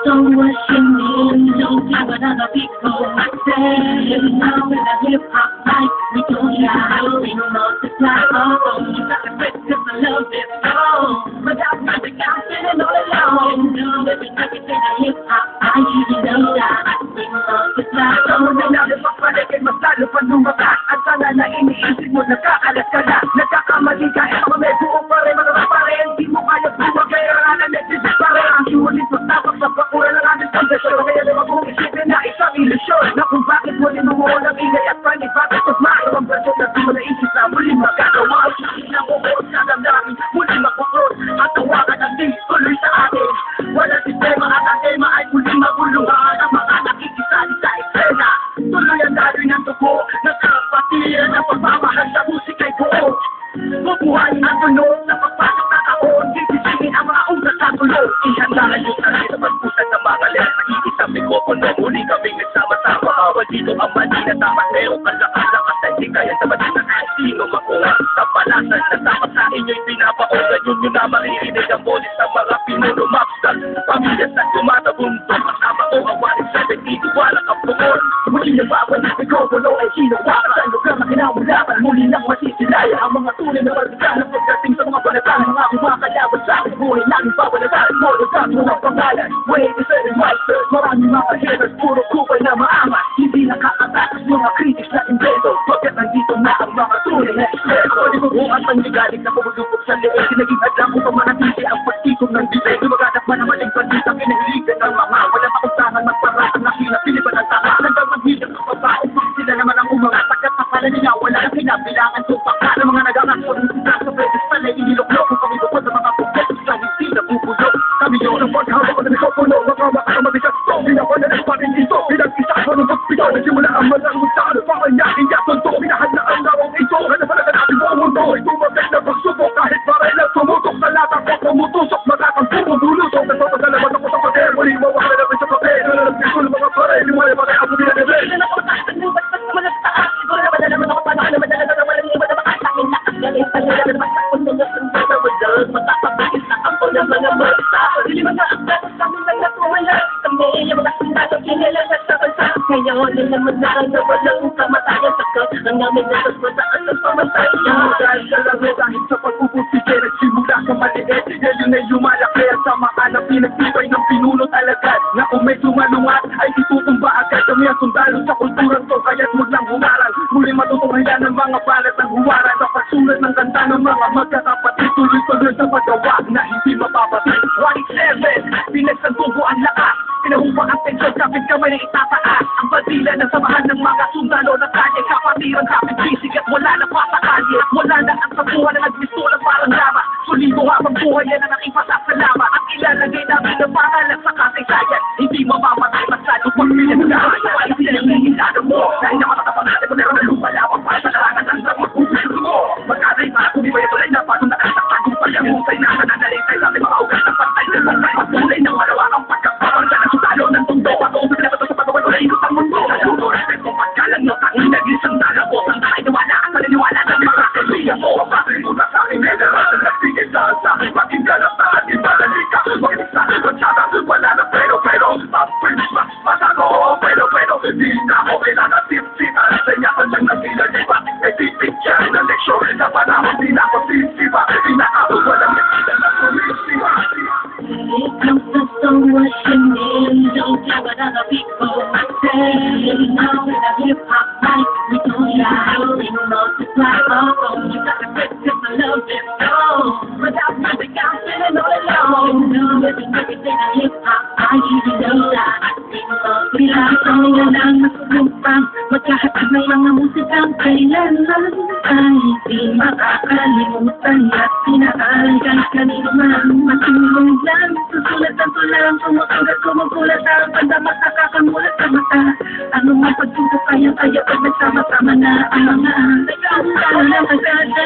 So what you mean? Don't care what other people say. You know in the hip hop life, we don't lie. We don't multiply. Oh, you got to quit 'cause I love it so. Without music, I'm feeling all alone. You know everything I hip hop, I you know that we multiply. So now the papalik ay maglalo pa lumakas. At sana na iniisip mo nakaalat ka na. Nagkakamali ka, ito may buo pa rin. Mga pa rin, di mo kaya buwag. Kaya na nagsisip pa rin. Ang sulit magtapak sa bakura ng ating kondisyon. Kaya naman kung isipin na isang ilusyon. Na kung bakit mo din mo ng ingay at panibagay. Pagmano ang version na di mo naisip na muli magkagawa. Isipin na bubuot sa damdamin, muli magpukrot. At tawagan ang di tuloy sa atin. Wala sistema at ang tema ay muli magulungan. Ang mga nakikisali sa eksena. Tuloy ang daloy ng tubo. Nagkapatiran ang pagmamahal sa musika'y buo. Bubuhay ang tunog sa pagpasok na taon. Gigisingin ang mga ugat sa tulog. Ihandaan yung saray sa pagpusan ng mga letra. Iisang mikropono, muli kaming nagsama-sama. Bawal dito ang mali na tama. Pero kalakalang at hindi kaya sa mali na kahit sino makunga. Sa palasan na dapat sa inyo'y pinapaungan. Yun yun na maririnig ang bolis ng mga pinuno. Mapsal, pamilya sa tumatabundok. Kasama o awarin sa dito, walang kapungon. Muli na bawal na mikropono ay sinawakan. Sa lugar na kinawalakan, muli lang masisilaya. Ang mga tunay na maragdag na pagdating sa mga banatan. Mga kumakalaban sa aking buhay, laging bawalagarin mo. Nagkami mga pangalan, wait is very master. Maraming mga haters, puro kupay na maangat. Hindi nakakatas mga critics na invento. Pagkat nandito na ang mga tunay na eksperto. Pwede mo bukas ang ligalig na pumudupok sa leeg. Sinaging adlang upang manatili ang pagtikom ng dibay. Lumaganap man ang maling bandita, pinahiligan ng mga walang pakuntangan magpara ang nakina, pilipan ang taka. Nandang maghilap ng babae, sila naman ang umangat. Pagkat nakala nila, wala ang kinabilangan tupak ka ng mga nagangakot. Sa beses pala iniloklok kung kami lupot ng mga pagketos na hindi nabubulok. Kami yun ang paghawak ng mikropono, mga makakamabigat ito. Pinapanalak pa rin ito, pinag-isa ko ng pagpito. Nagsimula ang malang mutano, pakanyakin niya tonto. Pinahal na ang lawang ito, hanapalaga natin buong mundo. Ito mabek na pagsubok, kahit maray lang tumutok. Sa latak ko pumutusok, makakang pumubulutok. Nagpapagalaman ako sa pader, muli mawakala namin sa papel. Nalalapisul mga pare, liwala pa kaya ako binanibel. Hindi na ako taas, ba't naman nagtaas? Siguro naman na naman ako, paano ka naman na walang iba na makakasakin na ang galing pa nila na matakot na ng mga walang matapapagis na ako ng mga basta. Diliman na ang gatos kami lang natuwala. Kami yung mga sundalo kinala sa bansa. Ngayon din naman na ang nawalang kamatayan sa kat. Ang namin na sa mataan ng pamatayan. Dahil sa langit dahil sa pagpupusike nagsimula sa maliit. Ngayon ay lumalaki at sa maalang pinagtibay ng pinunot alagad. Na kung may sumalungat ay itutumba agad. Kami ang sundalo sa kulturang to kaya't huwag lang humarang. Muli matutuhayan ng mga balat ng huwaran. Sa pagsulat ng kanta ng mga magkakapatid. Tuloy-tuloy sa paggawa na hindi mapapatid. 187, pinagsantubo ang lakas. Pinahupa ang tensyon, kapit kamay na itataas. Ang badila ng samahan ng mga sundalo ng kanya. Kapatiran, kapit bisig at wala na pa sa kalye. At wala na ang sabuhan na nagbistulang parang lama. Sulido habang buhay yan ang aking pasasalamat. At ilalagay namin ng pangalan sa kasaysayan. Hindi mamamatay masyado pag pinagkakaya. Ay sinangihilado mo. Dahil nakatakapangalan mo meron na lumalawang para sa larangan ng damot. Pupulo mo. Magkatay para kumibay tulay na pato nakasaktan. Kung palyangusay na nananalitay sa ating mga ugat ng pantay ng pantay. Pagpulay ng malawakang pagkakaroon ka ng sundalo ng tundo. Pag-uusap na ito sa pagkawan ulay ng mundo. Sa luto natin kung pagkalang ng tangin nag-isang dala ko. Ang nakiniwala at paniniwala ng mga kaibigan mo. Kapatid mo na sa aking general na nagtigil sa akin. Maging galap na ating malalika. Maging sa akin wala na pero masako. Pero hindi na ako kailangan tip-tipa. Sa inyakan lang ng pinalipa. Ay tip-tip ng leksyon. Sa panahon di na ako tip-tipa. Di na ako walang nakita na tumisima. It comes to so much in me. Don't care what other people say. You know in the hip hop life we don't lie. We multiply. Oh, you got to quit 'cause I love it so. Without music I'm feeling all alone. You know everything I hip hop I you know that. Pinasang nga lang nasubukang magkahatid ng mga musikang kailanman ay di makakalimutan at pinakalagan kanino man matulong lang. Susulat ang tulang, sumusulat, kumukulat ang pandamat, nakakamulat sa mata. Ano man pagsubok kaya pag nagsama-sama na ang mga sundalo ng pagkasa.